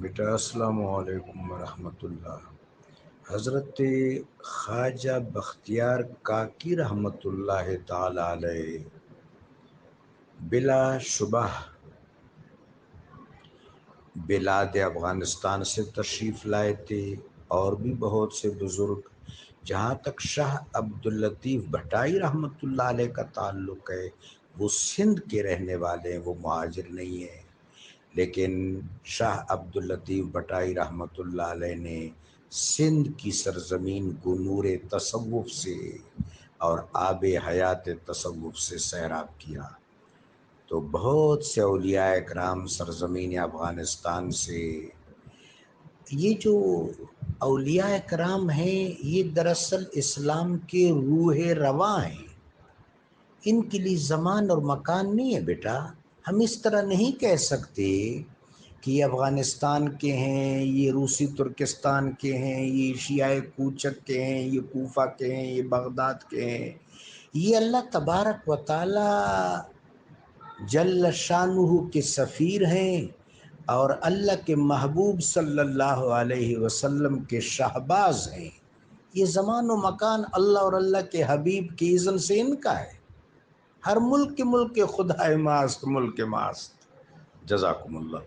بیٹا السلام علیکم ورحمۃ اللہ۔ حضرت خواجہ بختیار کاکی رحمۃ اللہ تعالی علیہ بلا شبہ بلاد افغانستان سے تشریف لائے تھے، اور بھی بہت سے بزرگ۔ جہاں تک شاہ عبداللطیف بھٹائی رحمۃ اللہ علیہ کا تعلق ہے، وہ سندھ کے رہنے والے ہیں، وہ مہاجر نہیں ہیں۔ لیکن شاہ عبداللطیف بھٹائی رحمۃ اللہ علیہ نے سندھ کی سرزمین کو نور تصوف سے اور آب حیات تصوف سے سیراب کیا۔ تو بہت سے اولیاء کرام سرزمین افغانستان سے، یہ جو اولیاء کرام ہیں یہ دراصل اسلام کے روح رواں ہیں۔ ان کے لیے زمان اور مکان نہیں ہے بیٹا۔ ہم اس طرح نہیں کہہ سکتے کہ یہ افغانستان کے ہیں، یہ روسی ترکستان کے ہیں، یہ ایشیائے کوچک کے ہیں، یہ کوفہ کے ہیں، یہ بغداد کے ہیں۔ یہ اللہ تبارک و تعالی جل شانہ کے سفیر ہیں، اور اللہ کے محبوب صلی اللہ علیہ وسلم کے شہباز ہیں۔ یہ زمان و مکان اللہ اور اللہ کے حبیب کی اذن سے ان کا ہے۔ ہر ملک کے خدا ماست، ملک ماست۔ جزاکم اللہ۔